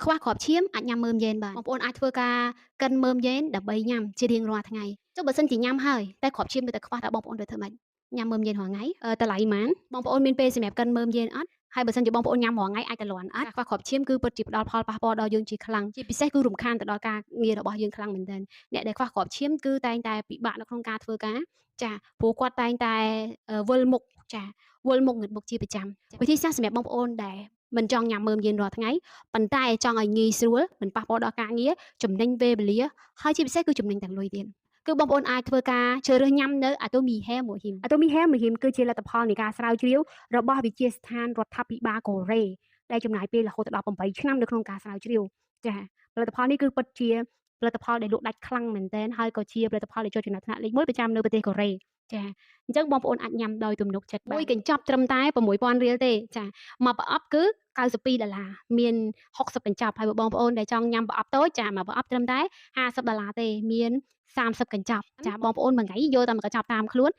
ខ្វះគ្រាប់ឈាមអាចញ៉ាំមើមយេនបានបងប្អូនអាចធ្វើការកិនមើមយេនដើម្បីញ៉ាំជារៀងរាល់ថ្ងៃចុះបើសិនជាញ៉ាំហើយតែគ្រាប់ឈាមនៅតែខ្វះតើបងប្អូនត្រូវធ្វើម៉េចញ៉ាំមើមយេនរាល់ថ្ងៃតម្លៃប៉ុន្មានបងប្អូនមានពេលសម្រាប់កិនមើមយេនអត់ហើយបើសិនជាបងប្អូនញ៉ាំរាល់ថ្ងៃអាចទៅលាន់អត់ខ្វះគ្រាប់ឈាមគឺពិតជាផ្ដល់ផលប៉ះពាល់ដល់យើងជាខ្លាំងជាពិសេសគឺរំខានទៅដល់ការងាររបស់យើងខ្លាំងមែនទែនអ្នកដែលខ្វះគ្រាប់ឈាមគឺតែងតែពិបាកនៅក្នុងការធ្វើការចាព្រោះគាត់តែងតែវិលមុខចាវិលមុខងឹតមុខជាប្រចាំវិធីសាស្ត្រសម្រាប់បងប្អូនដែលមិនចង់ញ៉ាំមើមយេនរាល់ថ្ងៃប៉ុន្តែចង់ឲ្យងាយស្រួលមិនប៉ះពាល់ដល់ការងារចំណេញពេលវេលាហើយជាពិសេសគឺចំណេញទាំងលុយទៀតគឺបងប្អូនអាចធ្វើការជ្រើសរើសញ៉ាំនៅ Atomy Hair Mohim Atomy Hair Mohim គឺជាលទ្ធផលនៃការស្រាវជ្រាវរបស់វិទ្យាស្ថានរដ្ឋាភិបាលកូរ៉េដែលចំណាយពេលរហូតដល់8ឆ្នាំនៅក្នុងការស្រាវជ្រាវចាផលិតផលនេះគឺពិតជាផលិតផលដែលលក់ដាច់ខ្លាំងមែនទែនហើយក៏ជាផលិតផលដែលចូលចំណាត់ថ្នាក់លេខ1ប្រចាំនៅប្រទេសកូរ៉េចាអញ្ចឹងបងប្អូនអាចញ៉ាំដោយទំនុកចិត្តមួយកញ្ចប់ត្រឹមតែ6000រៀលទេចាមកប្រអប់គឺ$92មាន60កញ្ចប់ហើយបងប្អូនដែលចង់ញ៉ាំប្រអប់តូចចាមកប្រអប់ត្រឹមតែ$50ទេមាន30កញ្ចប់ចាបងប្អូនមួយថ្ងៃយកតែមួយកញ្ចប់តាមខ្លួន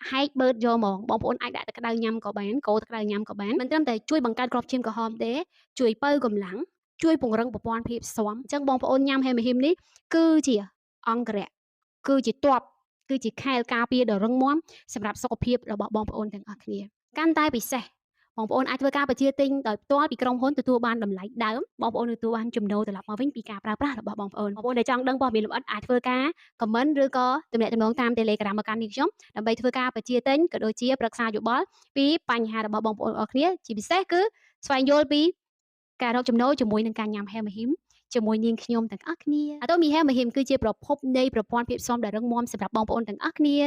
ហែកបឺតយកហ្មងបងប្អូនអាចដាក់ទឹកក្តៅញ៉ាំក៏បានកូរទឹកក្តៅញ៉ាំក៏បានមិនត្រឹមតែជួយបង្កើតគ្រាប់ឈាមក្រហមទេជួយបើកម្លាំងជួយពង្រឹងប្រព័ន្ធភាពស៊ាំអញ្ចឹងបងប្អូនញ៉ាំហេមហ៊ីមនេះគឺជាអង្គរៈគឺជាទ័ពគឺជាខែលការពារដ៏រឹងមាំសម្រាប់សុខភាពរបស់បងប្អូនទាំងអស់គ្នាកាន់តែពិសេសបងប្អូនអាចធ្វើការបញ្ជាទិញដោយផ្ទាល់ពីក្រុមហ៊ុនទទួលបានតម្លៃដើមបងប្អូនទទួលបានចំណូលត្រឡប់មកវិញពីការប្រើប្រាស់របស់បងប្អូនដែលចង់ដឹងព័ត៌មានលម្អិតអាចធ្វើការ comment ឬក៏ទំនាក់ទំនងតាម Telegram មកកាន់នេះខ្ញុំដើម្បីធ្វើការបញ្ជាទិញក៏ដូចជាប្រឹក្សាយោបល់ពីបញ្ហារបស់បងប្អូនអរគ្នាជាពិសេសគឺស្វែងយល់ពីការរកចំណូលជាមួយនឹងការញ៉ាំ Hair Mahim ជាមួយនាងខ្ញុំទាំងអស់គ្នា Atomy Hair Mahim គឺជាប្រភពនៃប្រព័ន្ធភាពស៊ាំដែលរឹងមាំសម្រាប់បងប្អូនទាំងអស់គ្នា